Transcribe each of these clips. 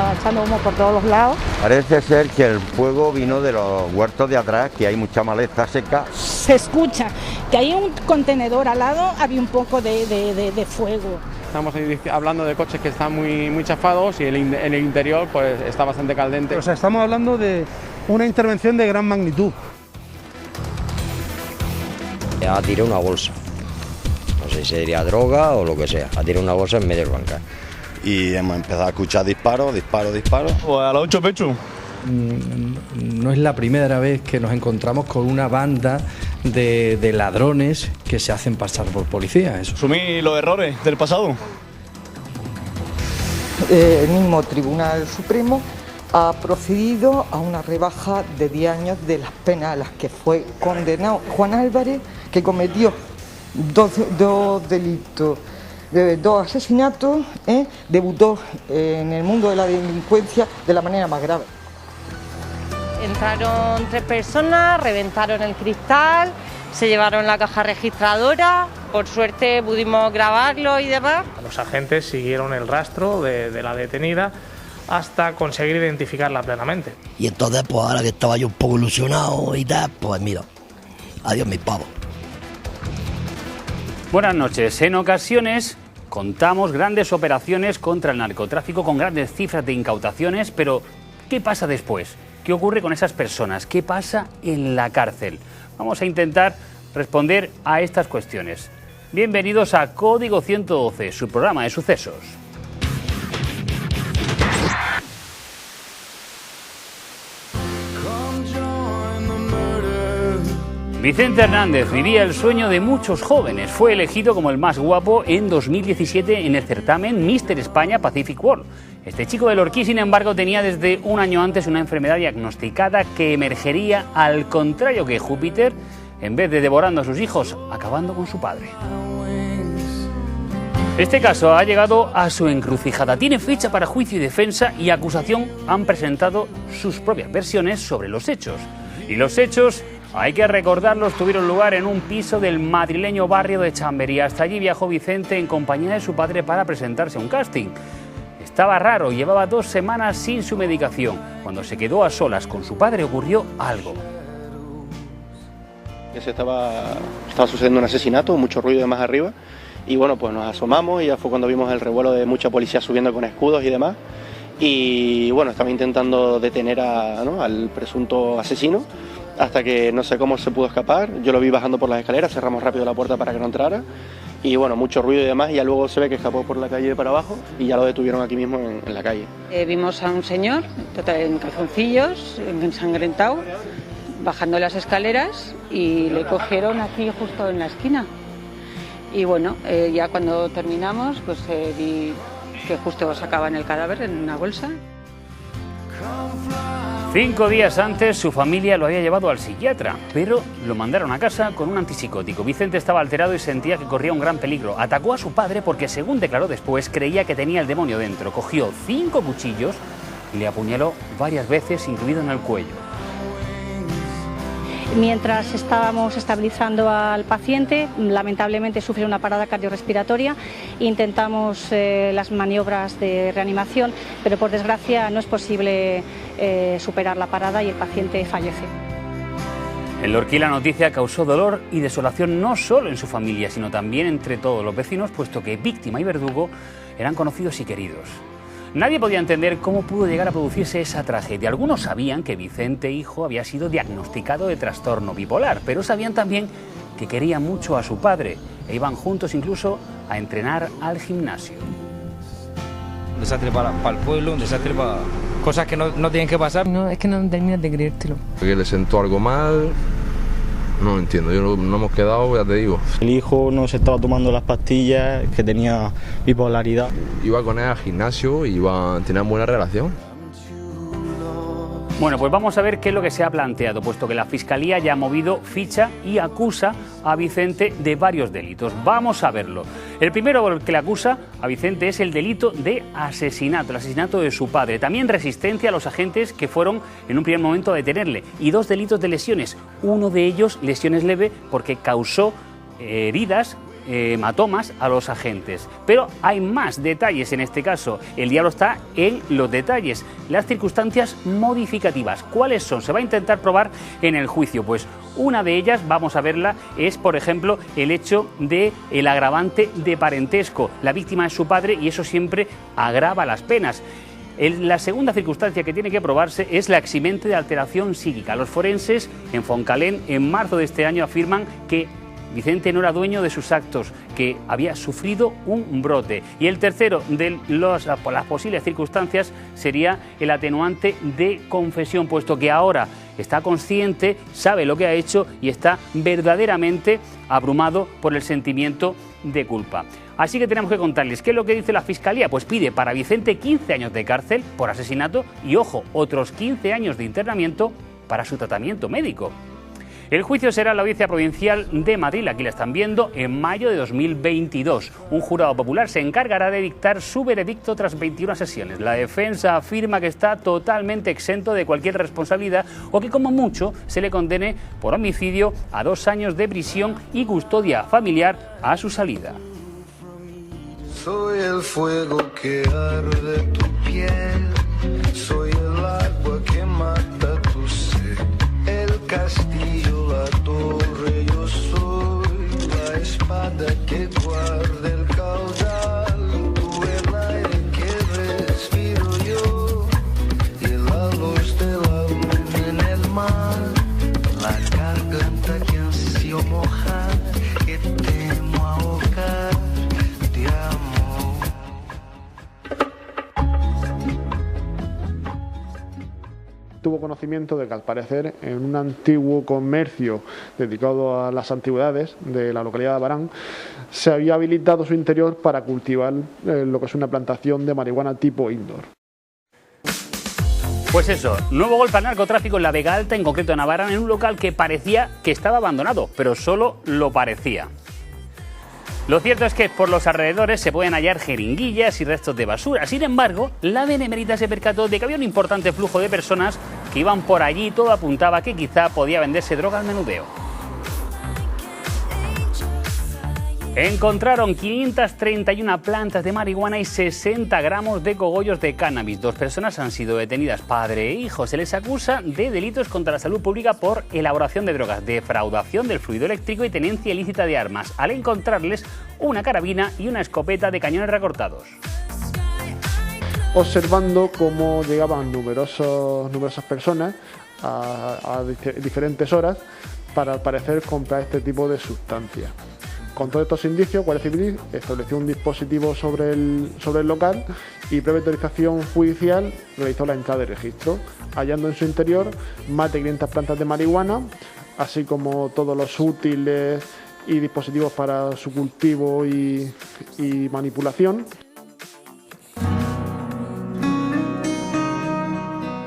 estaba echando humo por todos los lados. Parece ser que el fuego vino de los huertos de atrás, que hay mucha maleza seca. Se escucha que hay un contenedor al lado, había un poco de fuego. Estamos hablando de coches que están muy chafados y el interior pues está bastante caldente. O sea, estamos hablando de una intervención de gran magnitud. Ha tirado una bolsa, no sé si sería droga o lo que sea, ha tirado una bolsa en medio del bancal. Y hemos empezado a escuchar disparos. Pues a los 8 pechos. No es la primera vez que nos encontramos con una banda de ladrones que se hacen pasar por policía. Eso. Asumí los errores del pasado. El mismo Tribunal Supremo ha procedido a una rebaja de 10 años de las penas a las que fue condenado Juan Álvarez, que cometió dos delitos, dos asesinatos, debutó en el mundo de la delincuencia de la manera más grave. Entraron 3 personas, reventaron el cristal, se llevaron la caja registradora, por suerte pudimos grabarlo y demás. Los agentes siguieron el rastro de la detenida hasta conseguir identificarla plenamente. Y entonces, pues ahora que estaba yo un poco ilusionado y tal, pues mira, adiós mis pavos. Buenas noches. En ocasiones contamos grandes operaciones contra el narcotráfico con grandes cifras de incautaciones, pero ¿qué pasa después? ¿Qué ocurre con esas personas? ¿Qué pasa en la cárcel? Vamos a intentar responder a estas cuestiones. Bienvenidos a Código 112, su programa de sucesos. Vicente Hernández vivía el sueño de muchos jóvenes. Fue elegido como el más guapo en 2017 en el certamen Mister España Pacific World. Este chico del Orquí, sin embargo, tenía desde un año antes una enfermedad diagnosticada que emergería al contrario que Júpiter, en vez de devorando a sus hijos, acabando con su padre. Este caso ha llegado a su encrucijada. Tiene fecha para juicio y defensa y acusación han presentado sus propias versiones sobre los hechos. Y los hechos, hay que recordarlos, tuvieron lugar en un piso del madrileño barrio de Chamberí. Hasta allí viajó Vicente en compañía de su padre para presentarse a un casting. Estaba raro, llevaba 2 semanas sin su medicación. Cuando se quedó a solas con su padre ocurrió algo. Estaba sucediendo un asesinato, mucho ruido de más arriba. Y bueno, pues nos asomamos y ya fue cuando vimos el revuelo de mucha policía subiendo con escudos y demás. Y bueno, estaba intentando detener al presunto asesino hasta que no sé cómo se pudo escapar. Yo lo vi bajando por las escaleras, cerramos rápido la puerta para que no entrara. Y bueno, mucho ruido y demás, y ya luego se ve que escapó por la calle para abajo y ya lo detuvieron aquí mismo en la calle. Vimos a un señor en calzoncillos, ensangrentado, bajando las escaleras y le cogieron aquí justo en la esquina. Y bueno, ya cuando terminamos, pues vi que justo sacaban el cadáver en una bolsa. 5 días antes su familia lo había llevado al psiquiatra, pero lo mandaron a casa con un antipsicótico. Vicente estaba alterado y sentía que corría un gran peligro. Atacó a su padre porque, según declaró después, creía que tenía el demonio dentro. Cogió 5 cuchillos y le apuñaló varias veces, incluido en el cuello. Mientras estábamos estabilizando al paciente, lamentablemente sufrió una parada cardiorrespiratoria. Intentamos las maniobras de reanimación, pero por desgracia no es posible superar la parada y el paciente fallece. En Lorquí la noticia causó dolor y desolación no solo en su familia, sino también entre todos los vecinos, puesto que víctima y verdugo eran conocidos y queridos. Nadie podía entender cómo pudo llegar a producirse esa tragedia. Algunos sabían que Vicente, hijo, había sido diagnosticado de trastorno bipolar, pero sabían también que quería mucho a su padre e iban juntos incluso a entrenar al gimnasio. Un desastre para el pueblo, un desastre para cosas que no tienen que pasar. No, es que no terminas de creértelo. Que le sentó algo mal. No lo entiendo, no hemos quedado, ya te digo. El hijo no se estaba tomando las pastillas, que tenía bipolaridad. Iba con él al gimnasio y tenían buena relación. Bueno, pues vamos a ver qué es lo que se ha planteado, puesto que la Fiscalía ya ha movido ficha y acusa a Vicente de varios delitos. Vamos a verlo. El primero que le acusa a Vicente es el delito de asesinato, el asesinato de su padre. También resistencia a los agentes que fueron en un primer momento a detenerle. Y 2 delitos de lesiones. Uno de ellos, lesiones leves, porque causó heridas hematomas a los agentes. Pero hay más detalles en este caso. El diablo está en los detalles, las circunstancias modificativas. ¿Cuáles son? Se va a intentar probar en el juicio. Pues una de ellas, vamos a verla, es por ejemplo el hecho del agravante de parentesco. La víctima es su padre y eso siempre agrava las penas. La segunda circunstancia que tiene que probarse es la eximente de alteración psíquica. Los forenses en Foncalén en marzo de este año afirman que Vicente no era dueño de sus actos, que había sufrido un brote. Y el tercero de las posibles circunstancias sería el atenuante de confesión, puesto que ahora está consciente, sabe lo que ha hecho y está verdaderamente abrumado por el sentimiento de culpa. Así que tenemos que contarles qué es lo que dice la Fiscalía. Pues pide para Vicente 15 años de cárcel por asesinato y, ojo, otros 15 años de internamiento para su tratamiento médico. El juicio será en la Audiencia Provincial de Madrid, aquí la están viendo, en mayo de 2022. Un jurado popular se encargará de dictar su veredicto tras 21 sesiones. La defensa afirma que está totalmente exento de cualquier responsabilidad o que como mucho se le condene por homicidio a 2 años de prisión y custodia familiar a su salida. Soy el fuego que arde tu piel, soy el agua que mata tu sed, el castillo, la torre, yo soy la espada que guarda el caudal, tú el aire que respiro yo, y la luz de la luna en el mar, la garganta que ansio mojar, que temo ahogar. Tuvo conocimiento de que al parecer en un antiguo comercio dedicado a las antigüedades de la localidad de Barán se había habilitado su interior para cultivar lo que es una plantación de marihuana tipo indoor. Pues eso, nuevo golpe al narcotráfico en la Vega Alta, en concreto en Navarra, en un local que parecía que estaba abandonado, pero solo lo parecía. Lo cierto es que por los alrededores se pueden hallar jeringuillas y restos de basura. Sin embargo, la Benemérita se percató de que había un importante flujo de personas que iban por allí y todo apuntaba que quizá podía venderse droga al menudeo. Encontraron 531 plantas de marihuana y 60 gramos de cogollos de cannabis. 2 personas han sido detenidas, padre e hijo. Se les acusa de delitos contra la salud pública por elaboración de drogas, defraudación del fluido eléctrico y tenencia ilícita de armas, al encontrarles una carabina y una escopeta de cañones recortados. Observando cómo llegaban numerosas personas a diferentes horas para al parecer comprar este tipo de sustancias. Con todos estos indicios, Guardia Civil estableció un dispositivo sobre el local y previa autorización judicial realizó la entrada de registro, hallando en su interior más de 500 plantas de marihuana, así como todos los útiles y dispositivos para su cultivo y manipulación.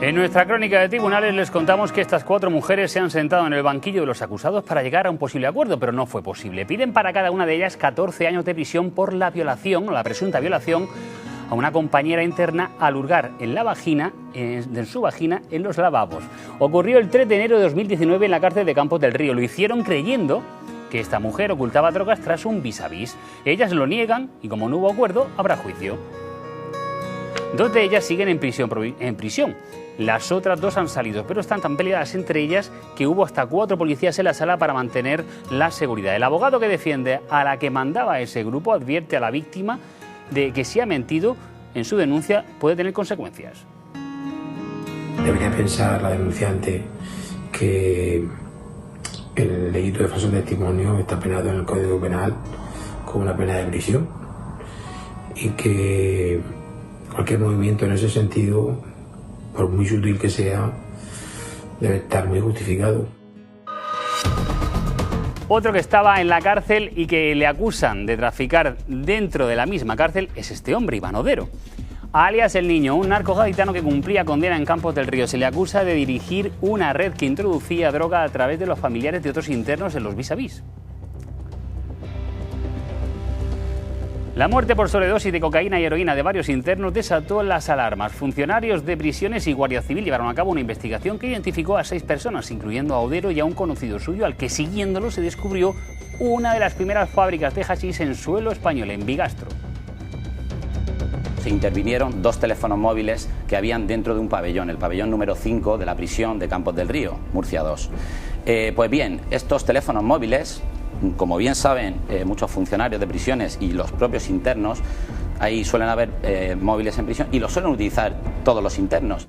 En nuestra crónica de tribunales les contamos que estas 4 mujeres se han sentado en el banquillo de los acusados para llegar a un posible acuerdo, pero no fue posible. Piden para cada una de ellas 14 años de prisión por la violación, o la presunta violación, a una compañera interna al hurgar en la vagina, en su vagina, en los lavabos. Ocurrió el 3 de enero de 2019 en la cárcel de Campos del Río. Lo hicieron creyendo que esta mujer ocultaba drogas tras un vis a vis. Ellas lo niegan y como no hubo acuerdo, habrá juicio. 2 de ellas siguen en prisión. Las otras 2 han salido, pero están tan peleadas entre ellas que hubo hasta 4 policías en la sala para mantener la seguridad. El abogado que defiende a la que mandaba ese grupo advierte a la víctima de que si ha mentido en su denuncia puede tener consecuencias. Debería pensar la denunciante que el delito de falso testimonio está penado en el Código Penal con una pena de prisión y que cualquier movimiento en ese sentido, por muy sutil que sea, debe estar muy justificado. Otro que estaba en la cárcel y que le acusan de traficar dentro de la misma cárcel es este hombre, Iván Odero. Alias El Niño, un narco gaditano que cumplía condena en Campos del Río. Se le acusa de dirigir una red que introducía droga a través de los familiares de otros internos en los vis a vis. La muerte por sobredosis de cocaína y heroína de varios internos desató las alarmas. Funcionarios de prisiones y Guardia Civil llevaron a cabo una investigación que identificó a 6 personas, incluyendo a Odero y a un conocido suyo, al que siguiéndolo se descubrió una de las primeras fábricas de hachís en suelo español, en Bigastro. Se intervinieron 2 teléfonos móviles que habían dentro de un pabellón, el pabellón número 5 de la prisión de Campos del Río, Murcia 2. Pues bien, estos teléfonos móviles, como bien saben muchos funcionarios de prisiones y los propios internos, ahí suelen haber móviles en prisión y los suelen utilizar todos los internos.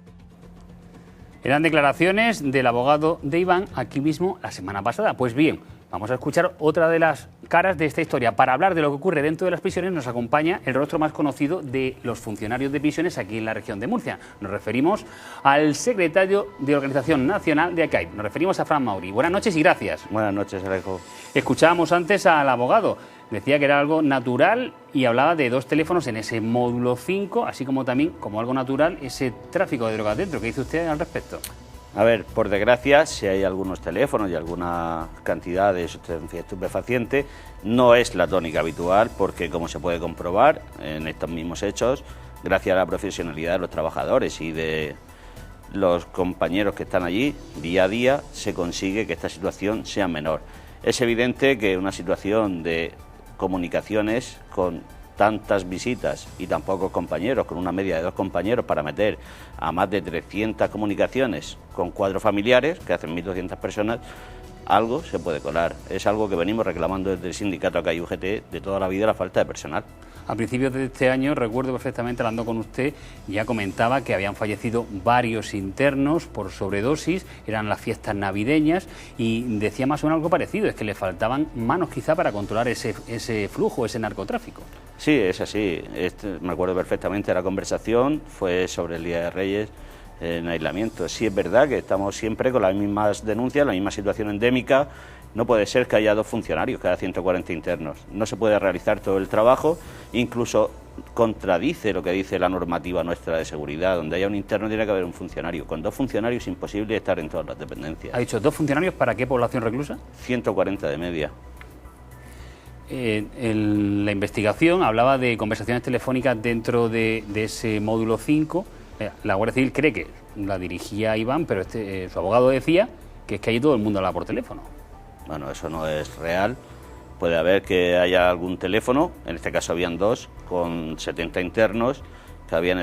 Eran declaraciones del abogado de Iván aquí mismo la semana pasada. Pues bien, vamos a escuchar otra de las caras de esta historia. Para hablar de lo que ocurre dentro de las prisiones nos acompaña el rostro más conocido de los funcionarios de prisiones aquí en la región de Murcia. Nos referimos al secretario de Organización Nacional de ACAIP. Nos referimos a Fran Mauri. Buenas noches y gracias. Buenas noches, Alejo. Escuchábamos antes al abogado. Decía que era algo natural y hablaba de 2 teléfonos en ese módulo 5, así como también, como algo natural, ese tráfico de drogas dentro. ¿Qué dice usted al respecto? A ver, por desgracia, si hay algunos teléfonos y alguna cantidad de sustancia estupefaciente, no es la tónica habitual porque, como se puede comprobar en estos mismos hechos, gracias a la profesionalidad de los trabajadores y de los compañeros que están allí, día a día se consigue que esta situación sea menor. Es evidente que una situación de comunicaciones con tantas visitas y tan pocos compañeros, con una media de 2 compañeros para meter a más de 300 comunicaciones con 4 familiares, que hacen 1.200 personas, algo se puede colar. Es algo que venimos reclamando desde el sindicato ACAIP UGT de toda la vida, la falta de personal. A principios de este año, recuerdo perfectamente hablando con usted, ya comentaba que habían fallecido varios internos por sobredosis, eran las fiestas navideñas y decía más o menos algo parecido, es que le faltaban manos quizá para controlar ese flujo, ese narcotráfico. Sí, es así. Me acuerdo perfectamente de la conversación, fue sobre el Día de Reyes en aislamiento. Sí es verdad que estamos siempre con las mismas denuncias, la misma situación endémica. No puede ser que haya 2 funcionarios cada 140 internos. No se puede realizar todo el trabajo, incluso contradice lo que dice la normativa nuestra de seguridad. Donde haya un interno tiene que haber un funcionario. Con 2 funcionarios es imposible estar en todas las dependencias. ¿Ha dicho 2 funcionarios para qué población reclusa? 140 de media. La investigación hablaba de conversaciones telefónicas dentro de ese módulo 5. La Guardia Civil cree que la dirigía Iván, pero su abogado decía que es que allí todo el mundo habla por teléfono. Bueno, eso no es real. Puede haber que haya algún teléfono, en este caso habían 2, con 70 internos, que había en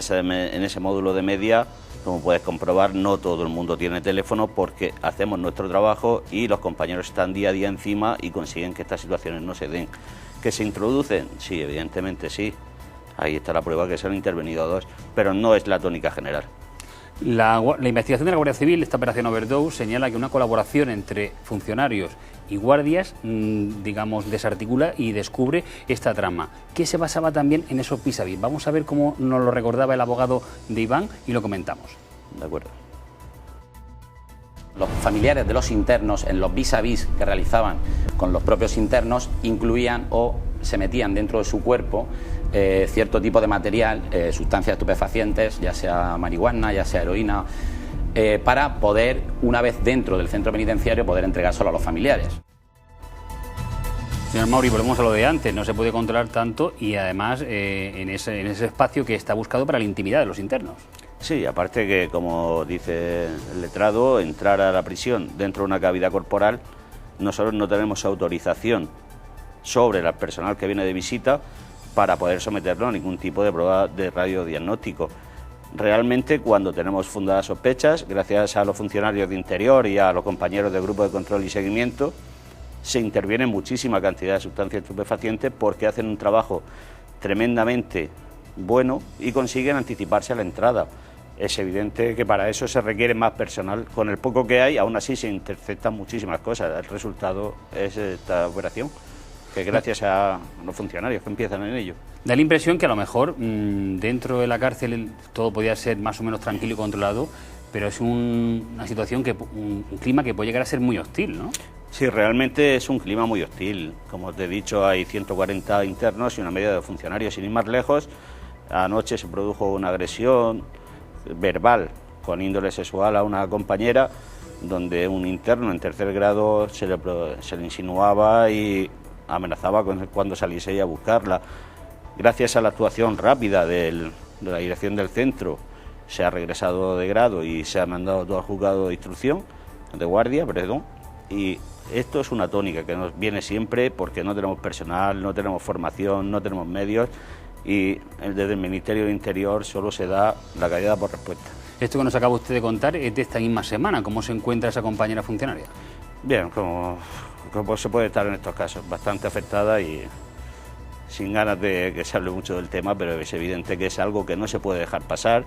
ese módulo de media. Como puedes comprobar, no todo el mundo tiene teléfono porque hacemos nuestro trabajo y los compañeros están día a día encima y consiguen que estas situaciones no se den. ¿Que se introducen? Sí, evidentemente sí. Ahí está la prueba que se han intervenido 2, pero no es la tónica general. La investigación de la Guardia Civil, esta operación Overdose, señala que una colaboración entre funcionarios y guardias, digamos, desarticula y descubre esta trama, que se basaba también en esos vis-a-vis. Vamos a ver cómo nos lo recordaba el abogado de Iván y lo comentamos. De acuerdo. Los familiares de los internos en los vis-a-vis que realizaban con los propios internos incluían o se metían dentro de su cuerpo cierto tipo de material, sustancias estupefacientes, ya sea marihuana, ya sea heroína, para poder, una vez dentro del centro penitenciario, poder entregárselo a los familiares. Señor Mauri, volvemos a lo de antes, no se puede controlar tanto y además en ese espacio que está buscado para la intimidad de los internos. Sí, aparte que, como dice el letrado, entrar a la prisión dentro de una cavidad corporal, nosotros no tenemos autorización sobre el personal que viene de visita para poder someterlo a ningún tipo de prueba de radiodiagnóstico. Realmente, cuando tenemos fundadas sospechas, gracias a los funcionarios de Interior y a los compañeros del Grupo de Control y Seguimiento, se interviene muchísima cantidad de sustancias estupefacientes porque hacen un trabajo tremendamente bueno y consiguen anticiparse a la entrada. Es evidente que para eso se requiere más personal. Con el poco que hay, aún así se interceptan muchísimas cosas. El resultado es esta operación, que gracias a los funcionarios que empiezan en ello. Da la impresión que a lo mejor dentro de la cárcel todo podía ser más o menos tranquilo y controlado, pero es una situación, un clima que puede llegar a ser muy hostil, ¿no? Sí, realmente es un clima muy hostil. Como te he dicho, hay 140 internos y una media de funcionarios. Sin ir más lejos, anoche se produjo una agresión verbal con índole sexual a una compañera, donde un interno en 3er grado se le insinuaba y amenazaba cuando saliese ella a buscarla. Gracias a la actuación rápida de la dirección del centro, se ha regresado de grado y se ha mandado todo al juzgado de instrucción, de guardia, perdón, y esto es una tónica que nos viene siempre porque no tenemos personal, no tenemos formación, no tenemos medios y desde el Ministerio del Interior solo se da la callada por respuesta. Esto que nos acaba usted de contar es de esta misma semana. ¿Cómo se encuentra esa compañera funcionaria? Bien, como se puede estar en estos casos, bastante afectada y sin ganas de que se hable mucho del tema, pero es evidente que es algo que no se puede dejar pasar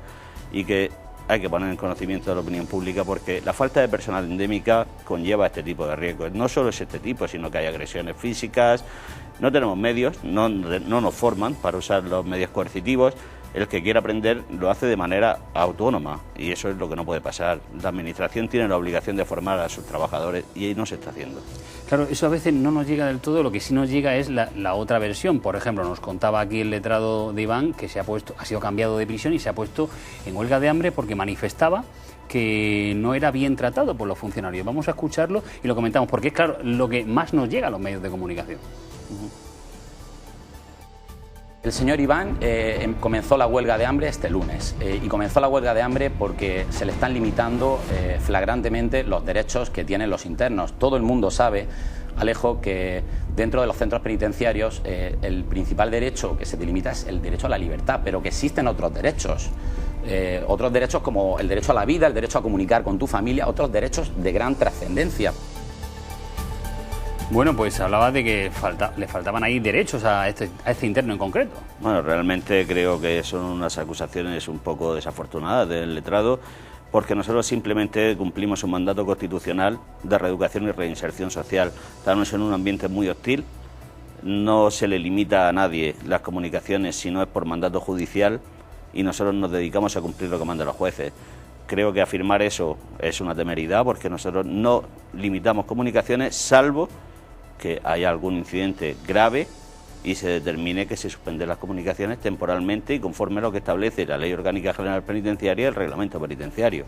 y que hay que poner en conocimiento de la opinión pública porque la falta de personal endémica conlleva este tipo de riesgos. No solo es este tipo, sino que hay agresiones físicas, no tenemos medios, no nos forman para usar los medios coercitivos. El que quiera aprender lo hace de manera autónoma y eso es lo que no puede pasar. La Administración tiene la obligación de formar a sus trabajadores y ahí no se está haciendo. Claro, eso a veces no nos llega del todo, lo que sí nos llega es la otra versión. Por ejemplo, nos contaba aquí el letrado de Iván que ha sido cambiado de prisión y se ha puesto en huelga de hambre porque manifestaba que no era bien tratado por los funcionarios. Vamos a escucharlo y lo comentamos porque es claro lo que más nos llega a los medios de comunicación. El señor Iván comenzó la huelga de hambre este lunes y comenzó la huelga de hambre porque se le están limitando flagrantemente los derechos que tienen los internos. Todo el mundo sabe, Alejo, que dentro de los centros penitenciarios el principal derecho que se delimita es el derecho a la libertad, pero que existen otros derechos como el derecho a la vida, el derecho a comunicar con tu familia, otros derechos de gran trascendencia. Bueno, pues hablaba de que le faltaban ahí derechos a este interno en concreto. Bueno, realmente creo que son unas acusaciones un poco desafortunadas del letrado, porque nosotros simplemente cumplimos un mandato constitucional de reeducación y reinserción social. Estamos en un ambiente muy hostil, no se le limita a nadie las comunicaciones si no es por mandato judicial y nosotros nos dedicamos a cumplir lo que mandan los jueces. Creo que afirmar eso es una temeridad porque nosotros no limitamos comunicaciones salvo que haya algún incidente grave y se determine que se suspenden las comunicaciones temporalmente y conforme a lo que establece la Ley Orgánica General Penitenciaria y el Reglamento Penitenciario.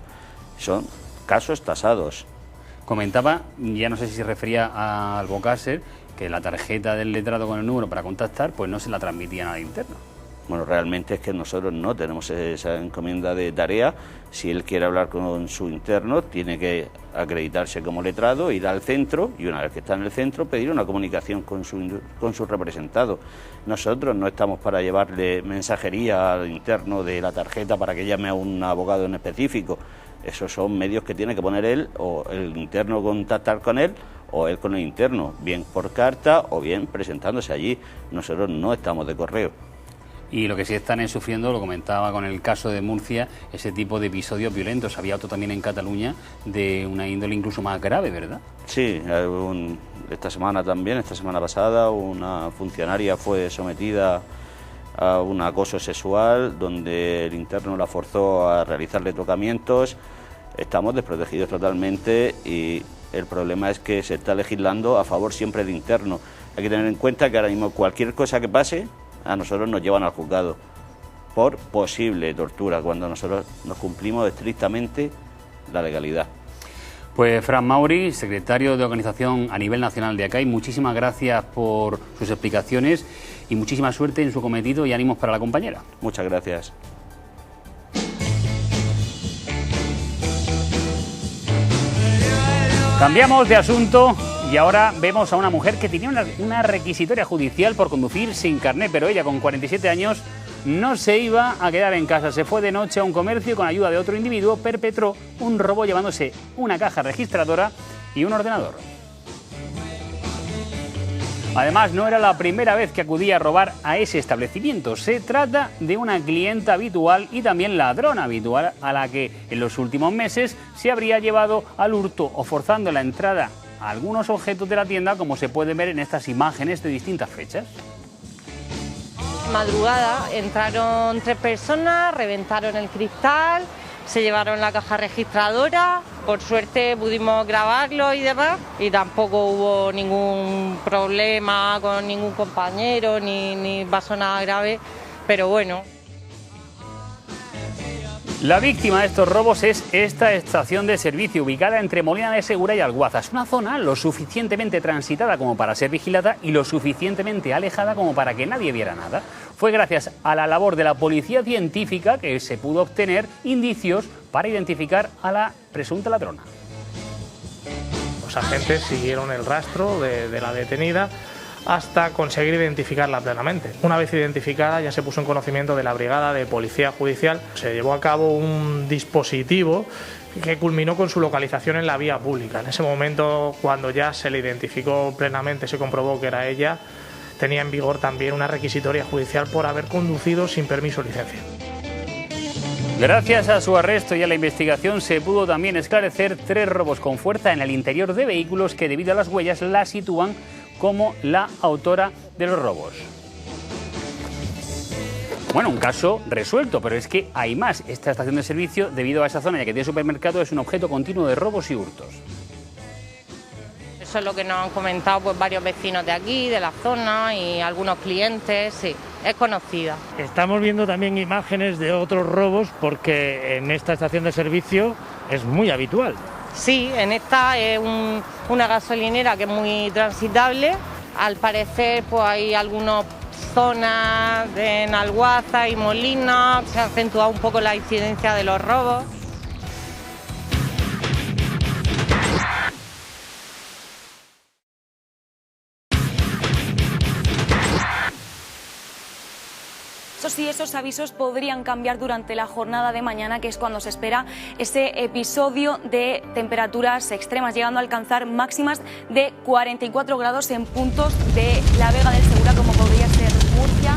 Son casos tasados. Comentaba, ya no sé si se refería a Albocácer, que la tarjeta del letrado con el número para contactar pues no se la transmitían al interno. Bueno, realmente es que nosotros no tenemos esa encomienda de tarea. Si él quiere hablar con su interno, tiene que acreditarse como letrado, ir al centro y una vez que está en el centro pedir una comunicación con su representado. Nosotros no estamos para llevarle mensajería al interno de la tarjeta para que llame a un abogado en específico. Esos son medios que tiene que poner él o el interno contactar con él o él con el interno, bien por carta o bien presentándose allí. Nosotros no estamos de correo. Y lo que sí están sufriendo, lo comentaba con el caso de Murcia, ese tipo de episodios violentos. Había otro también en Cataluña de una índole incluso más grave, ¿verdad? Sí, esta semana pasada, una funcionaria fue sometida a un acoso sexual donde el interno la forzó a realizarle tocamientos. Estamos desprotegidos totalmente y el problema es que se está legislando a favor siempre del interno. Hay que tener en cuenta que ahora mismo cualquier cosa que pase a nosotros nos llevan al juzgado por posible tortura, cuando nosotros nos cumplimos estrictamente la legalidad. Pues Fran Mauri, secretario de organización a nivel nacional de ACAI, muchísimas gracias por sus explicaciones y muchísima suerte en su cometido y ánimos para la compañera. Muchas gracias. Cambiamos de asunto y ahora vemos a una mujer que tenía una requisitoria judicial por conducir sin carné, pero ella con 47 años no se iba a quedar en casa. Se fue de noche a un comercio y con ayuda de otro individuo perpetró un robo llevándose una caja registradora y un ordenador. Además, no era la primera vez que acudía a robar a ese establecimiento. Se trata de una clienta habitual y también ladrona habitual a la que en los últimos meses se habría llevado al hurto o forzando la entrada a algunos objetos de la tienda, como se puede ver en estas imágenes de distintas fechas. Madrugada entraron 3 personas, reventaron el cristal, se llevaron la caja registradora. Por suerte pudimos grabarlo y demás y tampoco hubo ningún problema con ningún compañero ni pasó nada grave, pero bueno. La víctima de estos robos es esta estación de servicio ubicada entre Molina de Segura y Alguazas, una zona lo suficientemente transitada como para ser vigilada y lo suficientemente alejada como para que nadie viera nada. Fue gracias a la labor de la policía científica que se pudo obtener indicios para identificar a la presunta ladrona. los agentes siguieron el rastro de la detenida hasta conseguir identificarla plenamente. Una vez identificada ya se puso en conocimiento de la Brigada de Policía Judicial. Se llevó a cabo un dispositivo que culminó con su localización en la vía pública. En ese momento, cuando ya se le identificó plenamente, se comprobó que era ella, tenía en vigor también una requisitoria judicial por haber conducido sin permiso o licencia. Gracias a su arresto y a la investigación se pudo también esclarecer 3 robos con fuerza en el interior de vehículos que, debido a las huellas, la sitúan como la autora de los robos. Bueno, un caso resuelto, pero es que hay más. Esta estación de servicio, debido a esa zona ya que tiene supermercado, es un objeto continuo de robos y hurtos. Eso es lo que nos han comentado pues varios vecinos de aquí, de la zona y algunos clientes, sí, es conocida. Estamos viendo también imágenes de otros robos porque en esta estación de servicio es muy habitual. Sí, en esta es una gasolinera que es muy transitable. Al parecer pues hay algunas zonas en Alguaza y Molina, se ha acentuado un poco la incidencia de los robos. Eso sí, esos avisos podrían cambiar durante la jornada de mañana, que es cuando se espera ese episodio de temperaturas extremas, llegando a alcanzar máximas de 44 grados en puntos de la Vega del Segura, como podría ser Murcia.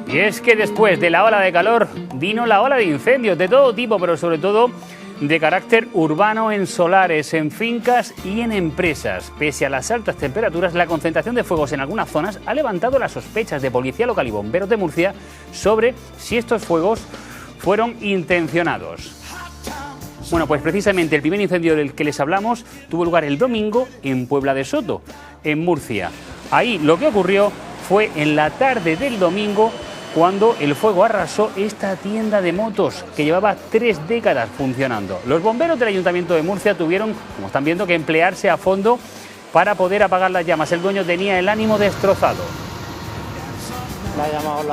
Y es que después de la ola de calor vino la ola de incendios de todo tipo, pero sobre todo de carácter urbano en solares, en fincas y en empresas. Pese a las altas temperaturas, la concentración de fuegos en algunas zonas ha levantado las sospechas de Policía Local y Bomberos de Murcia sobre si estos fuegos fueron intencionados. Bueno, pues precisamente el primer incendio del que les hablamos tuvo lugar el domingo en Puebla de Soto, en Murcia. Ahí lo que ocurrió fue en la tarde del domingo, cuando el fuego arrasó esta tienda de motos que llevaba 3 décadas funcionando. Los bomberos del Ayuntamiento de Murcia tuvieron, como están viendo, que emplearse a fondo para poder apagar las llamas. El dueño tenía el ánimo destrozado. Le ha llamado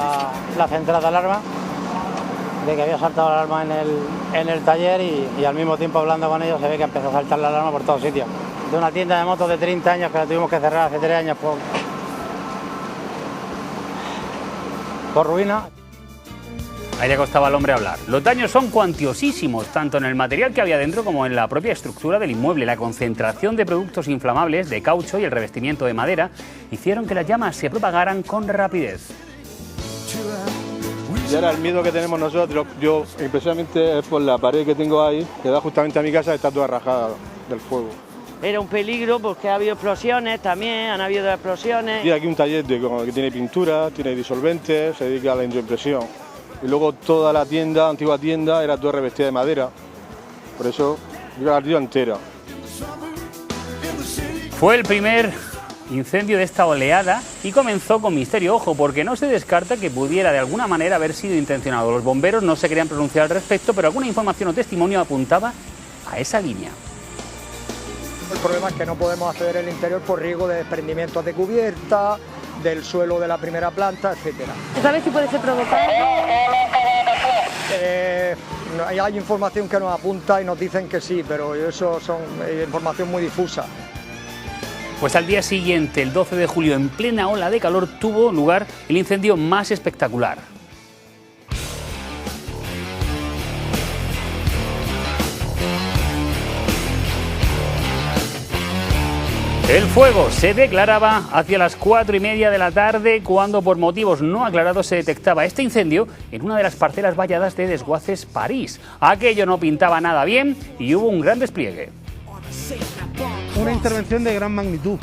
la central de alarma de que había saltado la alarma en el taller y al mismo tiempo hablando con ellos se ve que empezó a saltar la alarma por todos sitios. De una tienda de motos de 30 años que la tuvimos que cerrar hace 3 años por ruina. Ahí le costaba al hombre hablar. Los daños son cuantiosísimos, tanto en el material que había dentro como en la propia estructura del inmueble. La concentración de productos inflamables, de caucho y el revestimiento de madera hicieron que las llamas se propagaran con rapidez. Y ahora el miedo que tenemos nosotros, yo especialmente es por la pared que tengo ahí, que da justamente a mi casa, está toda rajada del fuego. Era un peligro porque ha habido explosiones también, han habido explosiones. Y aquí un taller que tiene pintura, tiene disolventes, se dedica a la impresión. Y luego toda la tienda, antigua tienda, era toda revestida de madera. Por eso, yo la ardida entera. Fue el primer incendio de esta oleada y comenzó con misterio, ojo, porque no se descarta que pudiera de alguna manera haber sido intencionado. Los bomberos no se querían pronunciar al respecto, pero alguna información o testimonio apuntaba a esa línea. El problema es que no podemos acceder al interior por riesgo de desprendimientos de cubierta, del suelo de la primera planta, etcétera. ¿Sabes si puede ser provocado? Hay información que nos apunta y nos dicen que sí, pero eso son información muy difusa. Pues al día siguiente, el 12 de julio, en plena ola de calor, tuvo lugar el incendio más espectacular. El fuego se declaraba hacia las 4:30 de la tarde, cuando por motivos no aclarados se detectaba este incendio en una de las parcelas valladas de Desguaces, París. Aquello no pintaba nada bien y hubo un gran despliegue. Una intervención de gran magnitud,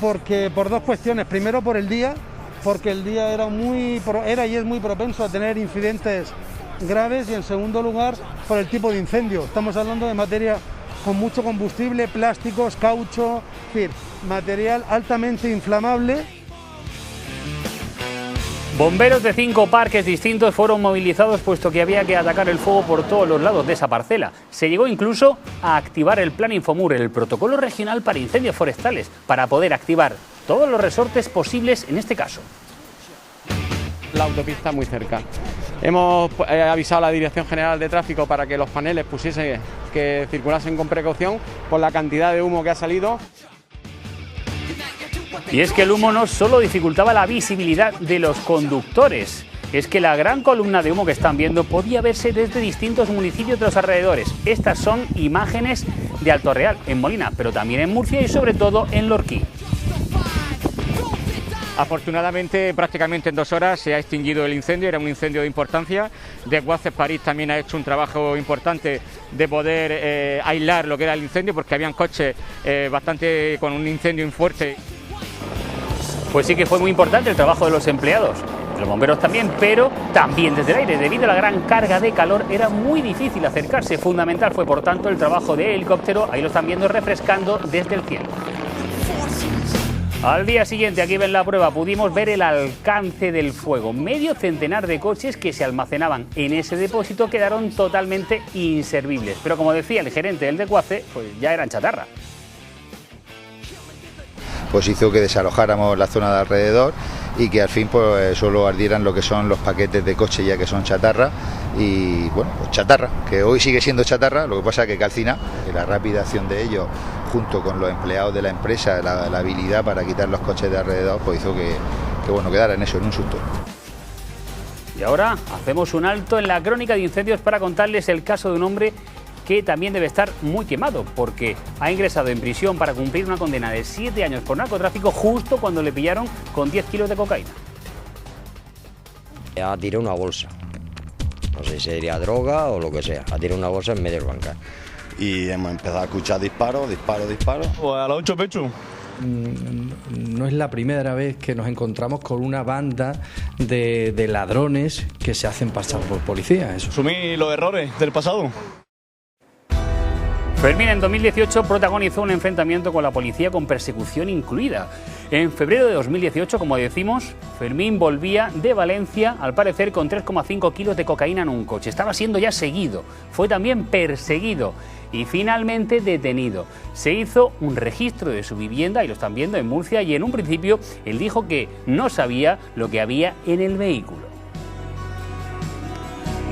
porque por 2 cuestiones. Primero por el día, porque el día era y es muy propenso a tener incidentes graves, y en segundo lugar por el tipo de incendio. Estamos hablando de materia con mucho combustible, plásticos, caucho, en fin, material altamente inflamable. Bomberos de 5 parques distintos fueron movilizados, puesto que había que atacar el fuego por todos los lados de esa parcela. Se llegó incluso a activar el Plan Infomur, el protocolo regional para incendios forestales, para poder activar todos los resortes posibles en este caso. La autopista muy cerca. Hemos avisado a la Dirección General de Tráfico para que los paneles que circulasen con precaución por la cantidad de humo que ha salido. Y es que el humo no solo dificultaba la visibilidad de los conductores, es que la gran columna de humo que están viendo podía verse desde distintos municipios de los alrededores. Estas son imágenes de Alto Real, en Molina, pero también en Murcia y sobre todo en Lorquí. Afortunadamente, prácticamente en 2 horas se ha extinguido el incendio, era un incendio de importancia. Desguaces París también ha hecho un trabajo importante de poder aislar lo que era el incendio, porque habían coches bastante con un incendio fuerte. Pues sí que fue muy importante el trabajo de los empleados, los bomberos también, pero también desde el aire. Debido a la gran carga de calor era muy difícil acercarse. Fundamental fue por tanto el trabajo de helicóptero, ahí lo están viendo refrescando desde el cielo. Al día siguiente, aquí ven la prueba, pudimos ver el alcance del fuego. Medio centenar de coches que se almacenaban en ese depósito quedaron totalmente inservibles. Pero como decía el gerente del desguace, pues ya eran chatarra. Pues hizo que desalojáramos la zona de alrededor y que al fin pues solo ardieran lo que son los paquetes de coche ya que son chatarra y bueno, pues chatarra, que hoy sigue siendo chatarra, lo que pasa es que calcina, que la rápida acción de ellos junto con los empleados de la empresa, la habilidad para quitar los coches de alrededor, pues hizo que bueno, quedara en eso, en un susto. Y ahora hacemos un alto en la crónica de incendios para contarles el caso de un hombre que también debe estar muy quemado, porque ha ingresado en prisión para cumplir una condena de 7 años por narcotráfico justo cuando le pillaron con 10 kilos de cocaína. Ha tirado una bolsa, no sé si sería droga o lo que sea, ha tirado una bolsa en medio del bancal. Y hemos empezado a escuchar disparos. Pues a los 8 pechos. No es la primera vez que nos encontramos con una banda de ladrones que se hacen pasar por policía. Eso. Asumí los errores del pasado. Fermín en 2018 protagonizó un enfrentamiento con la policía con persecución incluida. En febrero de 2018, como decimos, Fermín volvía de Valencia, al parecer con 3,5 kilos de cocaína en un coche. Estaba siendo ya seguido, fue también perseguido y finalmente detenido. Se hizo un registro de su vivienda, y lo están viendo, en Murcia, y en un principio él dijo que no sabía lo que había en el vehículo.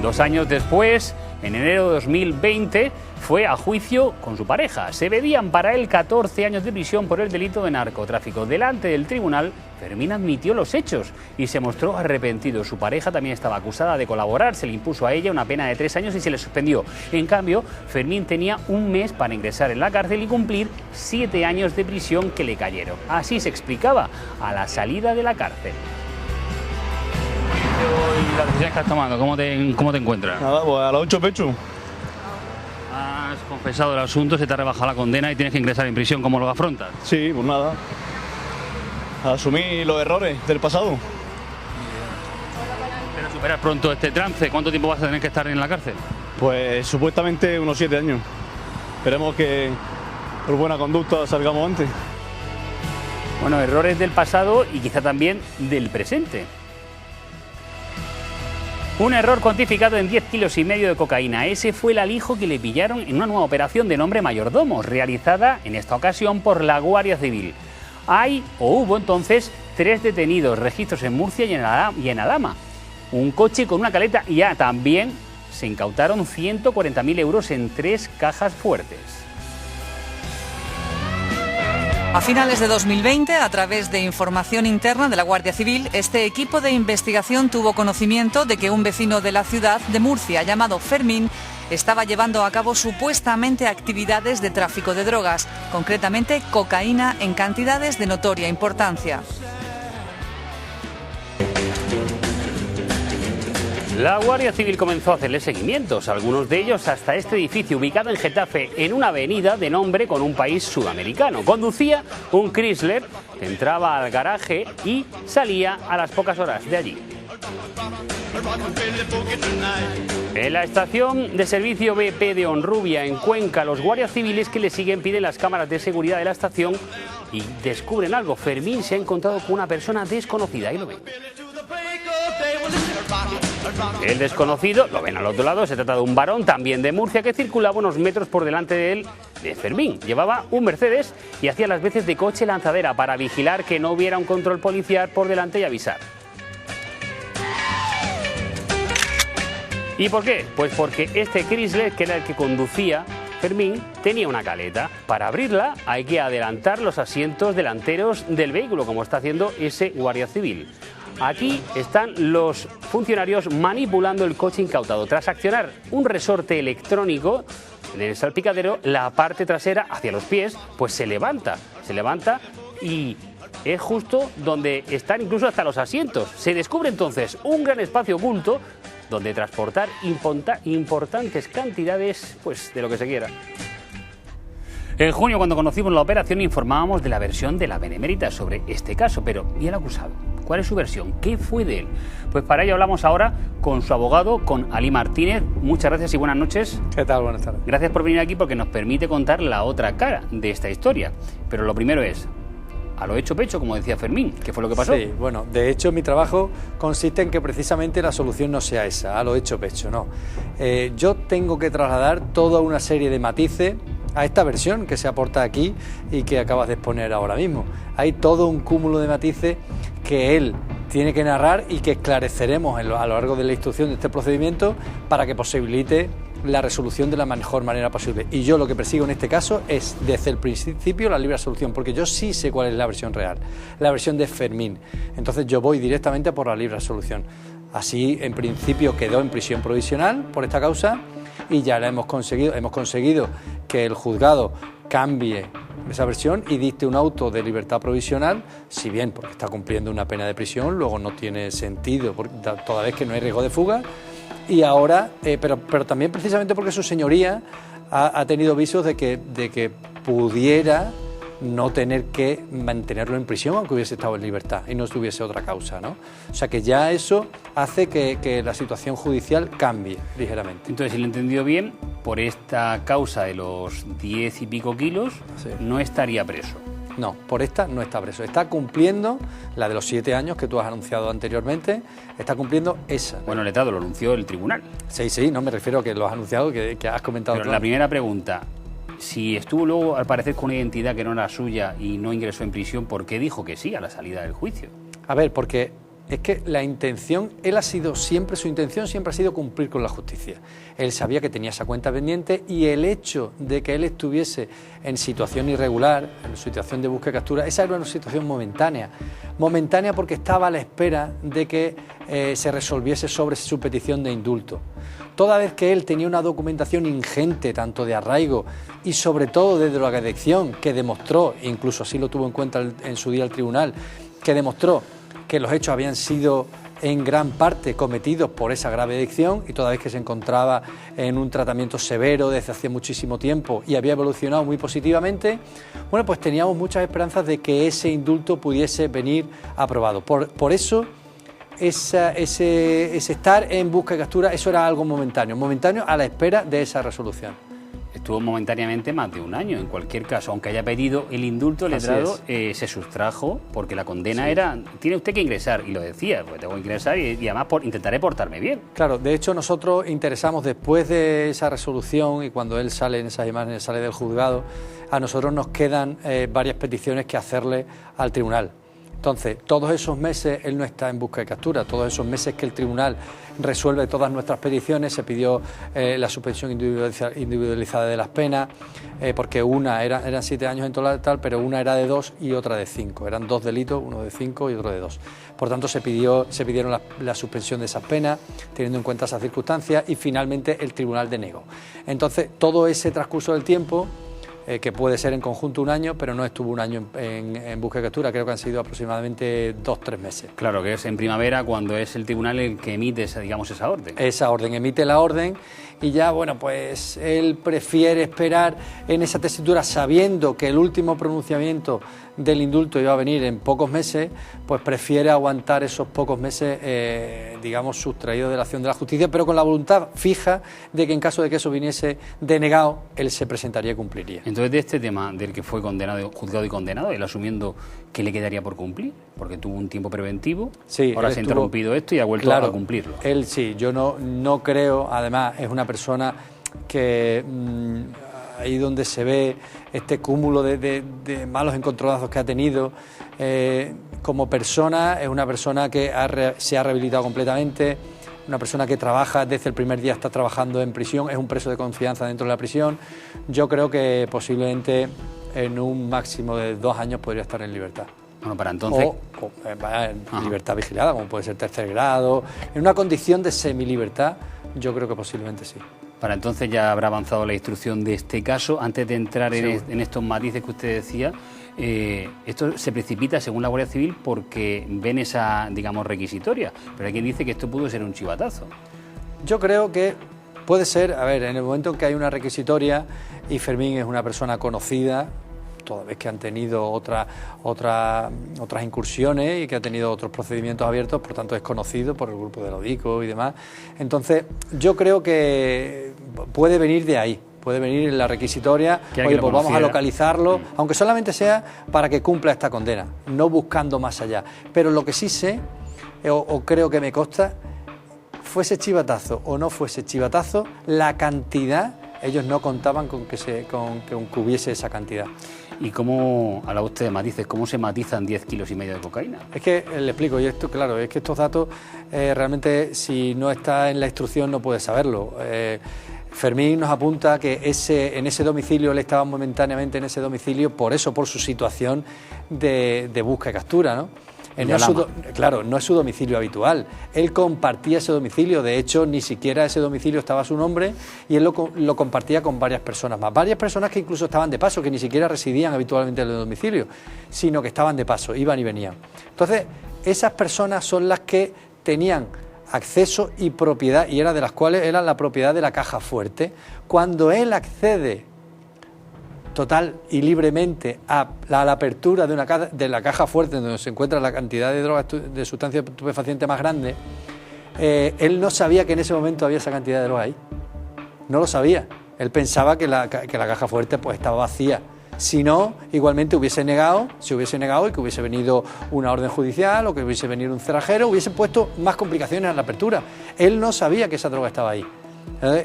2 años después, en enero de 2020, fue a juicio con su pareja. Se pedían para él 14 años de prisión por el delito de narcotráfico. Delante del tribunal, Fermín admitió los hechos y se mostró arrepentido. Su pareja también estaba acusada de colaborar. Se le impuso a ella una pena de 3 años y se le suspendió. En cambio, Fermín tenía un mes para ingresar en la cárcel y cumplir 7 años de prisión que le cayeron. Así se explicaba a la salida de la cárcel. ¿Y las decisiones que has tomado? ¿Cómo te encuentras? Nada, pues a los 8 pechos. Has confesado el asunto, se te ha rebajado la condena y tienes que ingresar en prisión. ¿Cómo lo afrontas? Sí, pues nada. Asumí los errores del pasado. ¿Pero superas pronto este trance? ¿Cuánto tiempo vas a tener que estar en la cárcel? Pues supuestamente unos 7 años. Esperemos que por buena conducta salgamos antes. Bueno, errores del pasado y quizá también del presente. Un error cuantificado en 10,5 kilos de cocaína. Ese fue el alijo que le pillaron en una nueva operación de nombre Mayordomo, realizada en esta ocasión por la Guardia Civil. Hubo entonces 3 detenidos, registros en Murcia y en Alhama. Un coche con una caleta y también se incautaron 140.000 euros en 3 cajas fuertes. A finales de 2020, a través de información interna de la Guardia Civil, este equipo de investigación tuvo conocimiento de que un vecino de la ciudad de Murcia, llamado Fermín, estaba llevando a cabo supuestamente actividades de tráfico de drogas, concretamente cocaína en cantidades de notoria importancia. La Guardia Civil comenzó a hacerle seguimientos, algunos de ellos hasta este edificio ubicado en Getafe, en una avenida de nombre con un país sudamericano. Conducía un Chrysler, entraba al garaje y salía a las pocas horas de allí. En la estación de servicio BP de Honrubia, en Cuenca, los guardias civiles que le siguen piden las cámaras de seguridad de la estación y descubren algo. Fermín se ha encontrado con una persona desconocida, ahí lo ven. El desconocido, lo ven al otro lado, se trata de un varón también de Murcia que circulaba unos metros por delante de él, de Fermín. Llevaba un Mercedes y hacía las veces de coche lanzadera para vigilar que no hubiera un control policial por delante y avisar. ¿Y por qué? Pues porque este Chrysler, que era el que conducía Fermín, tenía una caleta. Para abrirla hay que adelantar los asientos delanteros del vehículo, como está haciendo ese guardia civil. Aquí están los funcionarios manipulando el coche incautado. Tras accionar un resorte electrónico en el salpicadero, la parte trasera hacia los pies pues se levanta y es justo donde están incluso hasta los asientos. Se descubre entonces un gran espacio oculto donde transportar importantes cantidades pues de lo que se quiera. En junio, cuando conocimos la operación, informábamos de la versión de la Benemérita sobre este caso, pero ¿y el acusado? ¿Cuál es su versión? ¿Qué fue de él? Pues para ello hablamos ahora con su abogado, con Ali Martínez. Muchas gracias y buenas noches. ¿Qué tal? Buenas tardes. Gracias por venir aquí porque nos permite contar la otra cara de esta historia. Pero lo primero es, a lo hecho pecho, como decía Fermín, ¿qué fue lo que pasó? Sí, bueno, de hecho mi trabajo consiste en que precisamente la solución no sea esa, a lo hecho pecho, no. Yo tengo que trasladar toda una serie de matices a esta versión que se aporta aquí y que acabas de exponer ahora mismo. Hay todo un cúmulo de matices que él tiene que narrar y que esclareceremos a lo largo de la instrucción de este procedimiento para que posibilite la resolución de la mejor manera posible. Y yo lo que persigo en este caso es desde el principio la libre absolución, porque yo sí sé cuál es la versión real, la versión de Fermín. Entonces yo voy directamente por la libre absolución. Así, en principio, quedó en prisión provisional por esta causa y ya la hemos conseguido que el juzgado cambie esa versión y dicte un auto de libertad provisional, si bien porque está cumpliendo una pena de prisión, luego no tiene sentido, toda vez que no hay riesgo de fuga, y ahora, pero también precisamente porque su señoría ha tenido visos de que pudiera no tener que mantenerlo en prisión aunque hubiese estado en libertad y no tuviese otra causa, ¿no? O sea que ya eso hace que la situación judicial cambie ligeramente. Entonces, si lo he entendido bien, por esta causa de los 10 y pico kilos, sí, no estaría preso. No, por esta no está preso. Está cumpliendo la de los 7 años que tú has anunciado anteriormente, está cumpliendo esa. Bueno, letrado, lo anunció el tribunal. Sí, no me refiero a que lo has anunciado, que has comentado. Pero la primera pregunta, si estuvo luego al parecer con una identidad que no era suya y no ingresó en prisión, ¿por qué dijo que sí a la salida del juicio? A ver, porque es que su intención siempre ha sido cumplir con la justicia. Él sabía que tenía esa cuenta pendiente y el hecho de que él estuviese en situación irregular, en situación de búsqueda y captura, esa era una situación momentánea porque estaba a la espera de que se resolviese sobre su petición de indulto. Toda vez que él tenía una documentación ingente, tanto de arraigo y sobre todo de drogadicción, que demostró, incluso así lo tuvo en cuenta en su día el tribunal, que demostró que los hechos habían sido en gran parte cometidos por esa grave adicción y toda vez que se encontraba en un tratamiento severo desde hace muchísimo tiempo y había evolucionado muy positivamente, bueno, pues teníamos muchas esperanzas de que ese indulto pudiese venir aprobado. Por eso, ese estar en busca y captura, eso era algo momentáneo a la espera de esa resolución. Estuvo momentáneamente más de un año, en cualquier caso, aunque haya pedido el indulto, el letrado se sustrajo porque la condena era, tiene usted que ingresar, y lo decía, pues tengo que ingresar y además intentaré portarme bien. Claro, de hecho nosotros interesamos después de esa resolución y cuando él sale en esas imágenes, sale del juzgado, a nosotros nos quedan varias peticiones que hacerle al tribunal. Entonces, todos esos meses él no está en busca y captura, todos esos meses que el tribunal resuelve todas nuestras peticiones, se pidió la suspensión individualizada de las penas, porque eran 7 años en total, pero una era de 2 y otra de 5, eran 2 delitos, uno de 5 y otro de 2. Por tanto, se pidieron la suspensión de esas penas, teniendo en cuenta esas circunstancias, y finalmente el tribunal denegó. Entonces, todo ese transcurso del tiempo, que puede ser en conjunto un año, pero no estuvo un año en busca y captura, creo que han sido aproximadamente 2-3 meses. Claro, que es en primavera cuando es el tribunal el que emite esa orden. Esa orden, emite la orden y ya, bueno, pues él prefiere esperar en esa tesitura sabiendo que el último pronunciamiento del indulto iba a venir en pocos meses, pues prefiere aguantar esos pocos meses, sustraído de la acción de la justicia, pero con la voluntad fija de que en caso de que eso viniese denegado, él se presentaría y cumpliría. Entonces, de este tema del que fue condenado, juzgado y condenado, él asumiendo que le quedaría por cumplir, porque tuvo un tiempo preventivo, ahora se ha interrumpido esto y ha vuelto a cumplirlo. Él sí, yo no creo, además es una persona que ahí donde se ve este cúmulo de malos encontronazos que ha tenido, como persona, es una persona que se ha rehabilitado completamente, una persona que trabaja desde el primer día, está trabajando en prisión, es un preso de confianza dentro de la prisión. Yo creo que posiblemente en un máximo de 2 años podría estar en libertad. Bueno, para entonces... O en libertad vigilada, como puede ser tercer grado, en una condición de semilibertad, yo creo que posiblemente sí. Para entonces ya habrá avanzado la instrucción de este caso. Antes de entrar en estos matices que usted decía, esto se precipita, según la Guardia Civil, porque ven esa, digamos, requisitoria. Pero hay quien dice que esto pudo ser un chivatazo. Yo creo que puede ser, a ver, en el momento en que hay una requisitoria y Fermín es una persona conocida, toda vez que han tenido otras incursiones y que ha tenido otros procedimientos abiertos, por tanto es conocido por el grupo de Lodico y demás. Entonces, yo creo que puede venir de ahí, puede venir en la requisitoria, oye, pues vamos a localizarlo, aunque solamente sea para que cumpla esta condena, no buscando más allá. Pero lo que sí sé, o creo que me consta, fuese chivatazo o no fuese chivatazo, la cantidad, ellos no contaban con que hubiese esa cantidad. ¿Y cómo, a la usted de matices, cómo se matizan 10,5 kilos de cocaína? Es que le explico, y esto, claro, es que estos datos realmente, si no está en la instrucción, no puede saberlo. Fermín nos apunta que en ese domicilio, él estaba momentáneamente en ese domicilio, por su situación de busca y captura, ¿no? Claro, no es su domicilio habitual. Él compartía ese domicilio, de hecho, ni siquiera ese domicilio estaba a su nombre y él lo compartía con varias personas más. Varias personas que incluso estaban de paso, que ni siquiera residían habitualmente en el domicilio, sino que estaban de paso, iban y venían. Entonces, esas personas son las que tenían acceso y propiedad, y era de las cuales era la propiedad de la caja fuerte. Cuando él accede total y libremente a la apertura de la caja fuerte donde se encuentra la cantidad de drogas, de sustancias estupefacientes más grande, él no sabía que en ese momento había esa cantidad de drogas ahí. No lo sabía. Él pensaba que la caja fuerte pues estaba vacía. Si no, igualmente se hubiese negado y que hubiese venido una orden judicial o que hubiese venido un cerrajero, hubiese puesto más complicaciones a la apertura. Él no sabía que esa droga estaba ahí.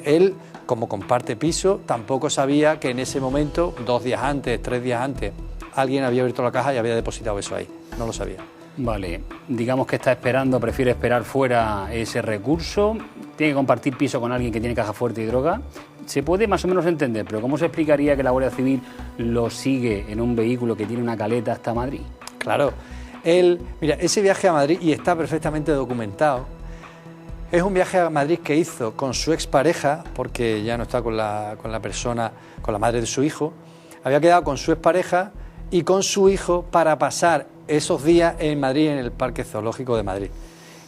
Él, como comparte piso, tampoco sabía que en ese momento, 2 días antes, 3 días antes, alguien había abierto la caja y había depositado eso ahí. No lo sabía. Vale, digamos que está esperando, prefiere esperar fuera ese recurso, tiene que compartir piso con alguien que tiene caja fuerte y droga. Se puede más o menos entender, pero ¿cómo se explicaría que la Guardia Civil lo sigue en un vehículo que tiene una caleta hasta Madrid? Claro, mira, ese viaje a Madrid, y está perfectamente documentado, es un viaje a Madrid que hizo con su expareja, porque ya no está con la persona, con la madre de su hijo, había quedado con su expareja y con su hijo para pasar esos días en Madrid, en el Parque Zoológico de Madrid.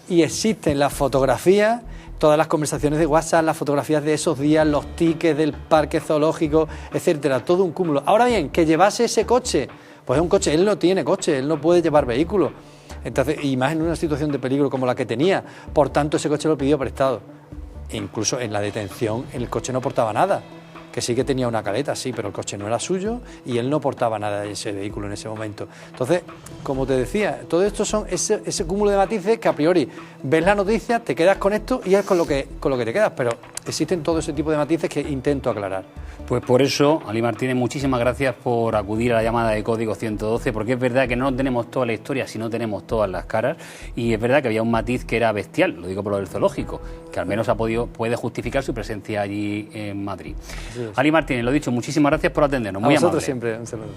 Y existen las fotografías, todas las conversaciones de WhatsApp, las fotografías de esos días, los tickets del Parque Zoológico, etcétera, todo un cúmulo. Ahora bien, que llevase ese coche, pues es un coche, él no tiene coche, él no puede llevar vehículo. Entonces, y más en una situación de peligro como la que tenía, por tanto ese coche lo pidió prestado. E incluso en la detención el coche no portaba nada, que sí que tenía una caleta, sí, pero el coche no era suyo y él no portaba nada de ese vehículo en ese momento. Entonces, como te decía, todo esto son ese cúmulo de matices que a priori ves la noticia, te quedas con esto y es con lo que te quedas, pero existen todo ese tipo de matices que intento aclarar. Pues por eso, Ali Martínez, muchísimas gracias por acudir a la llamada de Código 112, porque es verdad que no tenemos toda la historia, si no tenemos todas las caras, y es verdad que había un matiz que era bestial, lo digo por lo del zoológico, que al menos puede justificar su presencia allí en Madrid. Sí. Ali Martínez, lo dicho, muchísimas gracias por atendernos, muy amable. A vosotros siempre, un saludo.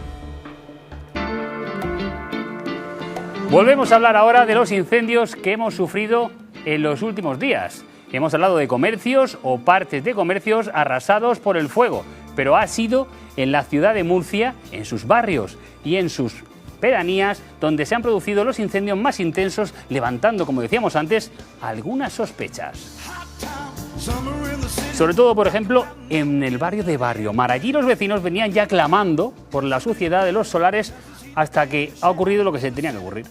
Volvemos a hablar ahora de los incendios que hemos sufrido en los últimos días. Hemos hablado de comercios o partes de comercios arrasados por el fuego, pero ha sido en la ciudad de Murcia, en sus barrios y en sus pedanías, donde se han producido los incendios más intensos, levantando, como decíamos antes, algunas sospechas. Sobre todo, por ejemplo, en el barrio de Barrio Mar. Allí los vecinos venían ya clamando por la suciedad de los solares hasta que ha ocurrido lo que se tenía que ocurrir.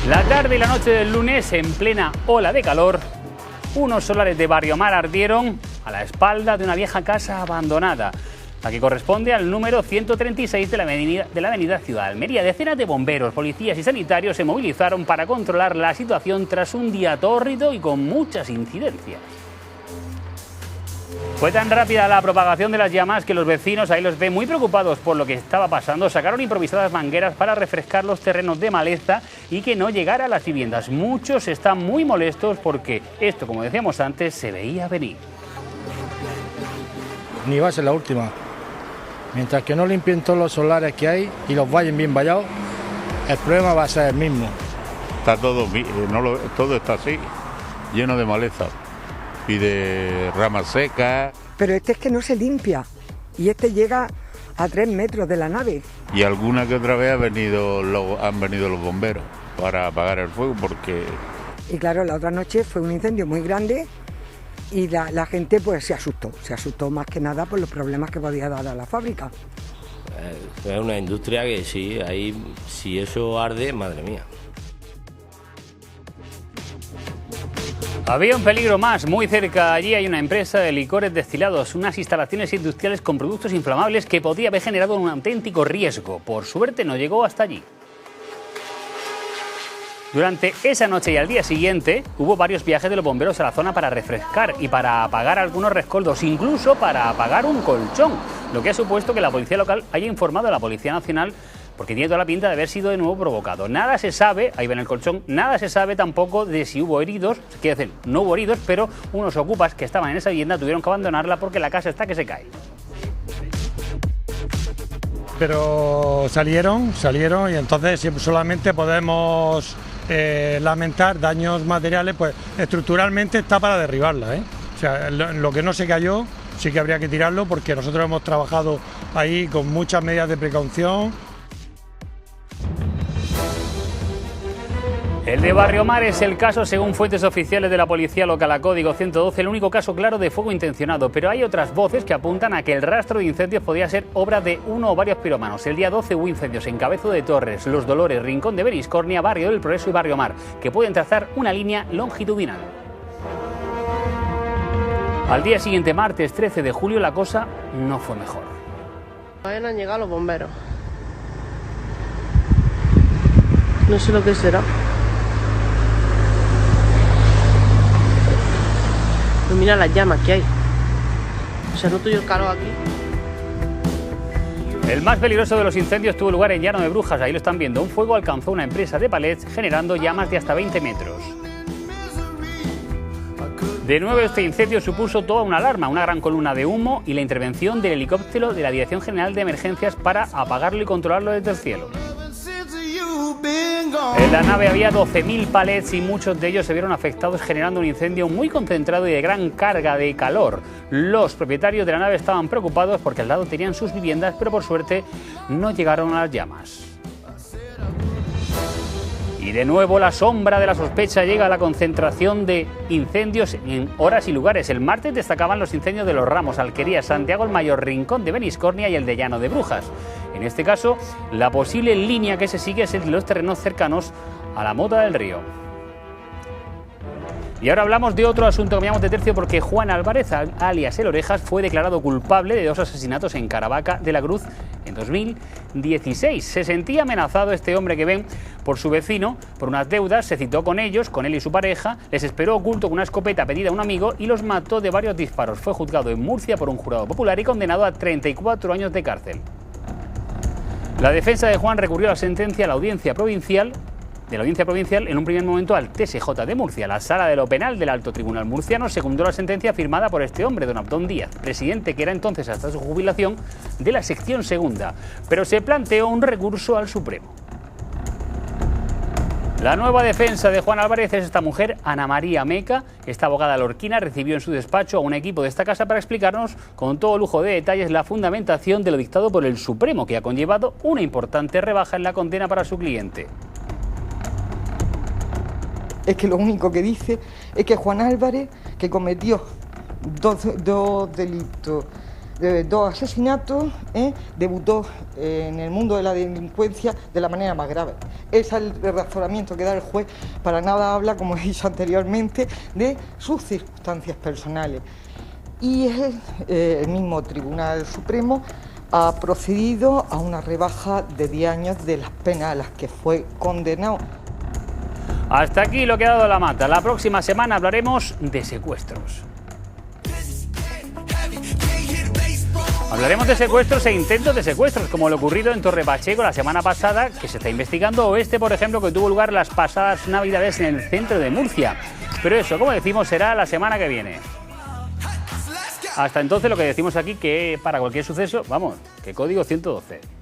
La tarde y la noche del lunes, en plena ola de calor, unos solares de Barrio Mar ardieron a la espalda de una vieja casa abandonada, la que corresponde al número 136 de la avenida Ciudad de Almería. Decenas de bomberos, policías y sanitarios se movilizaron para controlar la situación tras un día tórrido y con muchas incidencias. Fue tan rápida la propagación de las llamas que los vecinos, ahí los ve muy preocupados por lo que estaba pasando, sacaron improvisadas mangueras para refrescar los terrenos de maleza y que no llegara a las viviendas. Muchos están muy molestos porque esto, como decíamos antes, se veía venir. Ni va a ser la última. Mientras que no limpien todos los solares que hay y los vayan bien vallados, el problema va a ser el mismo. Está todo, todo está así, lleno de maleza y de ramas secas. Pero este es que no se limpia y este llega a 3 metros de la nave. Y alguna que otra vez han venido los bomberos para apagar el fuego porque... Y claro, la otra noche fue un incendio muy grande y la gente pues se asustó más que nada por los problemas que podía dar a la fábrica. Es una industria que sí, ahí si eso arde, madre mía. Había un peligro más, muy cerca allí hay una empresa de licores destilados, unas instalaciones industriales con productos inflamables que podía haber generado un auténtico riesgo. Por suerte no llegó hasta allí. Durante esa noche y al día siguiente hubo varios viajes de los bomberos a la zona para refrescar y para apagar algunos rescoldos, incluso para apagar un colchón, lo que ha supuesto que la policía local haya informado a la Policía Nacional porque tiene toda la pinta de haber sido de nuevo provocado. Nada se sabe, ahí ven el colchón, nada se sabe tampoco de si hubo heridos, quiere decir, no hubo heridos, pero unos ocupas que estaban en esa vivienda tuvieron que abandonarla porque la casa está que se cae. Pero salieron y entonces solamente podemos lamentar daños materiales, pues estructuralmente está para derribarla, ¿eh? O sea, lo que no se cayó sí que habría que tirarlo porque nosotros hemos trabajado ahí con muchas medidas de precaución. El de Barrio Mar es el caso, según fuentes oficiales de la policía local, a Código 112, el único caso claro de fuego intencionado. Pero hay otras voces que apuntan a que el rastro de incendios podía ser obra de uno o varios pirómanos. El día 12 hubo incendios en Cabezo de Torres, Los Dolores, Rincón de Beniscornia, Barrio del Progreso y Barrio Mar, que pueden trazar una línea longitudinal. Al día siguiente, martes 13 de julio, la cosa no fue mejor. Todavía no han llegado los bomberos. No sé lo que será. Pues mira las llamas que hay. ¿Se nota yo el calor aquí? El más peligroso de los incendios tuvo lugar en Llano de Brujas. Ahí lo están viendo. Un fuego alcanzó una empresa de palets generando llamas de hasta 20 metros. De nuevo, este incendio supuso toda una alarma, una gran columna de humo y la intervención del helicóptero de la Dirección General de Emergencias para apagarlo y controlarlo desde el cielo. En la nave había 12.000 palets y muchos de ellos se vieron afectados, generando un incendio muy concentrado y de gran carga de calor. Los propietarios de la nave estaban preocupados porque al lado tenían sus viviendas, pero por suerte no llegaron a las llamas. Y de nuevo la sombra de la sospecha llega a la concentración de incendios en horas y lugares. El martes destacaban los incendios de Los Ramos, Alquería, Santiago el Mayor, Rincón de Beniscornia y el de Llano de Brujas. En este caso, la posible línea que se sigue es el de los terrenos cercanos a la Mota del Río. Y ahora hablamos de otro asunto que cambiamos de tercio porque Juan Álvarez, alias El Orejas, fue declarado culpable de 2 asesinatos en Caravaca de la Cruz en 2016. Se sentía amenazado este hombre que ven por su vecino, por unas deudas, se citó con ellos, con él y su pareja, les esperó oculto con una escopeta pedida a un amigo y los mató de varios disparos. Fue juzgado en Murcia por un jurado popular y condenado a 34 años de cárcel. La defensa de Juan recurrió a la sentencia a la audiencia provincial, en un primer momento al TSJ de Murcia. La Sala de lo Penal del Alto Tribunal Murciano secundó la sentencia firmada por este hombre, don Abdón Díaz, presidente que era entonces hasta su jubilación de la sección segunda, pero se planteó un recurso al Supremo. La nueva defensa de Juan Álvarez es esta mujer, Ana María Meca. Esta abogada lorquina recibió en su despacho a un equipo de esta casa para explicarnos con todo lujo de detalles la fundamentación de lo dictado por el Supremo, que ha conllevado una importante rebaja en la condena para su cliente. Es que lo único que dice es que Juan Álvarez, que cometió dos delitos, 2 asesinatos, debutó en el mundo de la delincuencia de la manera más grave. Ese es el razonamiento que da el juez. Para nada habla, como he dicho anteriormente, de sus circunstancias personales. Y el mismo Tribunal Supremo ha procedido a una rebaja de 10 años de las penas a las que fue condenado. Hasta aquí lo que ha dado la mata. La próxima semana hablaremos de secuestros. Hablaremos de secuestros e intentos de secuestros, como lo ocurrido en Torre Pacheco la semana pasada, que se está investigando, o por ejemplo, que tuvo lugar las pasadas Navidades en el centro de Murcia. Pero eso, como decimos, será la semana que viene. Hasta entonces, lo que decimos aquí, que para cualquier suceso, vamos, que código 112.